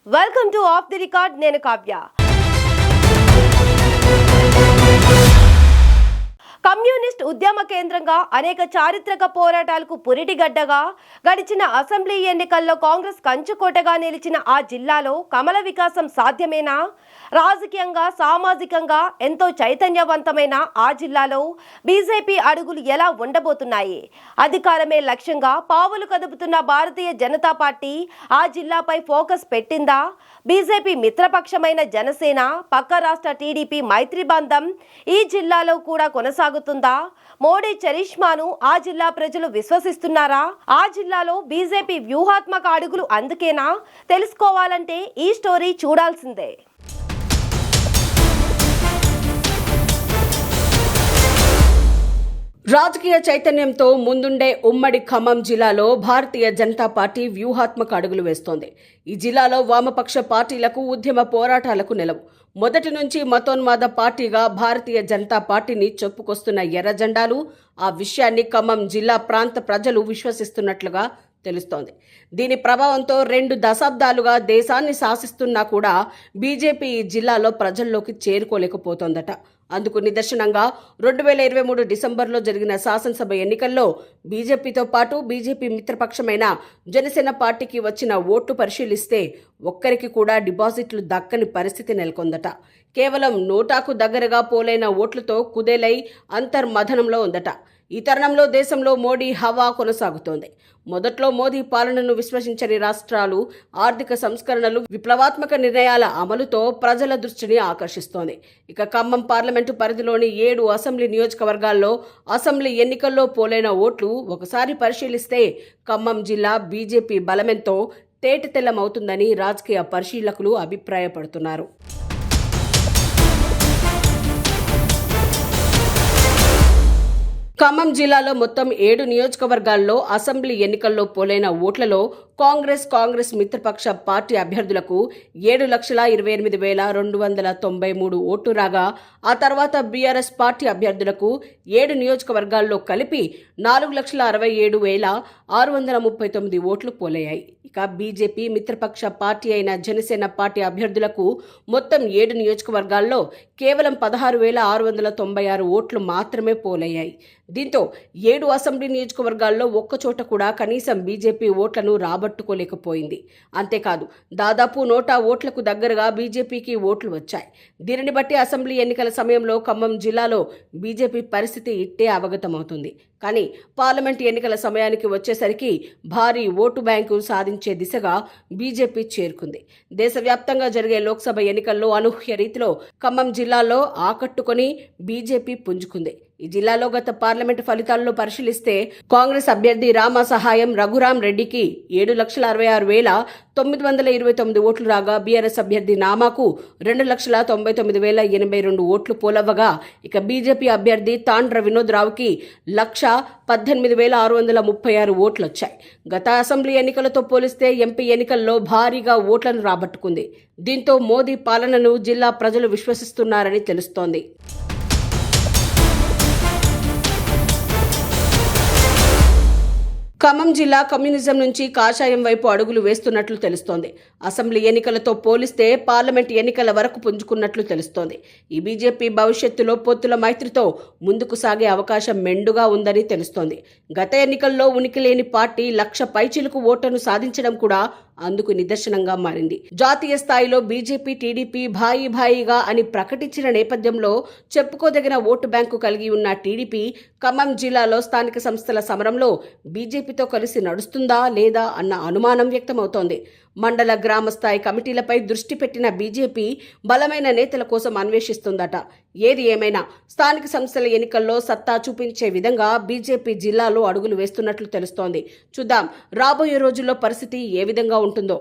Welcome to of the record. నేను Kavya. Communist ఉద్యమ కేంద్రంగా అనేక చారిత్రక పోరాటాలకు పురిటిగడ్డగా గడిచిన అసెంబ్లీ ఎన్నికల్లో కాంగ్రెస్ కంచుకోటగా నిలిచిన ఆ జిల్లాలో కమల వికాసం సాధ్యమేనా? రాజకీయంగా సామాజికంగా ఎంతో చైతన్యవంతమైన ఆ జిల్లాలో బీజేపీ అడుగులు ఎలా ఉండబోతున్నాయి? అధికారమే లక్ష్యంగా పావులు కదుపుతున్న భారతీయ జనతా పార్టీ ఆ జిల్లాపై ఫోకస్ పెట్టిందా? బీజేపీ మిత్రపక్షమైన జనసేన, పక్క రాష్ట్ర టీడీపీ మైత్రి బంధం ఈ జిల్లాలో కూడా కొనసాగుతుందా? మోడీ చరిష్మాను ఆ జిల్లా ప్రజలు విశ్వసిస్తున్నారా? ఆ జిల్లాలో బీజేపీ వ్యూహాత్మక అడుగులు అందుకేనా? తెలుసుకోవాలంటే ఈ స్టోరీ చూడాల్సిందే. రాజకీయ చైతన్యంతో ముందుండే ఉమ్మడి ఖమ్మం జిల్లాలో భారతీయ జనతా పార్టీ వ్యూహాత్మక అడుగులు వేస్తోంది. ఈ జిల్లాలో వామపక్ష పార్టీలకు ఉద్యమ పోరాటాలకు నిలవు. మొదటి నుంచి మతోన్మాద పార్టీగా భారతీయ జనతా పార్టీని చెప్పుకొస్తున్న ఎర్ర జెండాలు ఆ విషయాన్ని ఖమ్మం జిల్లా ప్రాంత ప్రజలు విశ్వసిస్తున్నట్లుగా తెలుస్తోంది. దీని ప్రభావంతో 2 దశాబ్దాలుగా దేశాన్ని శాసిస్తున్నా కూడా బీజేపీ ఈ జిల్లాలో ప్రజల్లోకి చేరుకోలేకపోతోందట. అందుకు నిదర్శనంగా 2023 డిసెంబర్లో జరిగిన శాసనసభ ఎన్నికల్లో బీజేపీతో పాటు బీజేపీ మిత్రపక్షమైన జనసేన పార్టీకి వచ్చిన ఓట్లు పరిశీలిస్తే ఒక్కరికి కూడా డిపాజిట్లు దక్కని పరిస్థితి నెలకొందట. కేవలం నోటాకు దగ్గరగా పోలైన ఓట్లతో కుదేలై అంతర్మథనంలో ఉందట. ఈ తరుణంలో దేశంలో మోడీ హవా కొనసాగుతోంది. మొదట్లో మోదీ పాలనను విశ్వసించని రాష్ట్రాలు ఆర్థిక సంస్కరణలు, విప్లవాత్మక నిర్ణయాల అమలుతో ప్రజల దృష్టిని ఆకర్షిస్తోంది. ఇక ఖమ్మం పార్లమెంటు పరిధిలోని 7 అసెంబ్లీ నియోజకవర్గాల్లో అసెంబ్లీ ఎన్నికల్లో పోలైన ఓట్లు ఒకసారి పరిశీలిస్తే ఖమ్మం జిల్లా బీజేపీ బలమెంతో తేటతెల్లమవుతుందని రాజకీయ పరిశీలకులు అభిప్రాయపడుతున్నారు. ఖమ్మం జిల్లాలో మొత్తం 7 నియోజకవర్గాల్లో అసెంబ్లీ ఎన్నికల్లో పోలైన ఓట్లలో కాంగ్రెస్ మిత్రపక్ష పార్టీ అభ్యర్థులకు 7,28,293 ఓట్లు రాగా, ఆ తర్వాత బీఆర్ఎస్ పార్టీ అభ్యర్థులకు 7 నియోజకవర్గాల్లో కలిపి 4,67,639 ఓట్లు పోలయ్యాయి. ఇక బీజేపీ మిత్రపక్ష పార్టీ అయిన జనసేన పార్టీ అభ్యర్థులకు మొత్తం 7 నియోజకవర్గాల్లో కేవలం 16,696 ఓట్లు మాత్రమే పోలయ్యాయి. దీంతో 7 అసెంబ్లీ నియోజకవర్గాల్లో ఒక్కచోట కూడా కనీసం బీజేపీ ఓట్లను రాబట్టుకోలేకపోయింది. అంతేకాదు, దాదాపు 100 ఓట్లకు దగ్గరగా బీజేపీకి ఓట్లు వచ్చాయి. దీనిని బట్టి అసెంబ్లీ ఎన్నికల సమయంలో ఖమ్మం జిల్లాలో బీజేపీ పరిస్థితి ఇట్టే అవగతమవుతుంది. కానీ పార్లమెంట్ ఎన్నికల సమయానికి వచ్చేసరికి భారీ ఓటు బ్యాంకు సాధించే దిశగా బీజేపీ చేరుకుంది. దేశవ్యాప్తంగా జరిగే లోక్సభ ఎన్నికల్లో అనూహ్య రీతిలో ఖమ్మం జిల్లాలో ఆకట్టుకొని బీజేపీ పుంజుకుంది. ఈ జిల్లాలో గత పార్లమెంటు ఫలితాల్లో పరిశీలిస్తే కాంగ్రెస్ అభ్యర్థి రామ సహాయం రఘురాం రెడ్డికి 7,66,929 ఓట్లు రాగా, బీఆర్ఎస్ అభ్యర్థి నామాకు 2,99,082 ఓట్లు పోలవ్వగా, ఇక బీజేపీ అభ్యర్థి తాండ్ర వినోద్ రావుకి 1,18,636 ఓట్లు వచ్చాయి. గత అసెంబ్లీ ఎన్నికలతో పోలిస్తే ఎంపీ ఎన్నికల్లో భారీగా ఓట్లను రాబట్టుకుంది. దీంతో మోదీ పాలనను జిల్లా ప్రజలు విశ్వసిస్తున్నారని తెలుస్తోంది. ఖమ్మం జిల్లా కమ్యూనిజం నుంచి కాషాయం వైపు అడుగులు వేస్తున్నట్లు తెలుస్తోంది. అసెంబ్లీ ఎన్నికలతో పోలిస్తే పార్లమెంట్ ఎన్నికల వరకు పుంజుకున్నట్లు తెలుస్తోంది. ఈ బీజేపీ భవిష్యత్తులో పొత్తుల మైత్రితో ముందుకు సాగే అవకాశం మెండుగా ఉందని తెలుస్తోంది. గత ఎన్నికల్లో ఉనికి లేని పార్టీ 1,00,000 పైచిలుకు ఓట్లను సాధించడం కూడా అందుకు నిదర్శనంగా మారింది. జాతీయ స్థాయిలో బీజేపీ, టీడీపీ భాయిగా అని ప్రకటించిన నేపథ్యంలో చెప్పుకోదగిన ఓటు బ్యాంకు కలిగి ఉన్న టీడీపీ ఖమ్మం జిల్లాలో స్థానిక సంస్థల సమరంలో బీజేపీతో కలిసి నడుస్తుందా లేదా అన్న అనుమానం వ్యక్తమవుతోంది. మండల గ్రామ స్థాయి కమిటీలపై దృష్టి పెట్టిన బీజేపీ బలమైన నేతల కోసం అన్వేషిస్తుందట. ఏది ఏమైనా స్థానిక సంస్థల ఎన్నికల్లో సత్తా చూపించే విధంగా బీజేపీ జిల్లాలో అడుగులు వేస్తున్నట్లు తెలుస్తోంది. చూద్దాం రాబోయే రోజుల్లో పరిస్థితి ఏ విధంగా ఉంటుందో.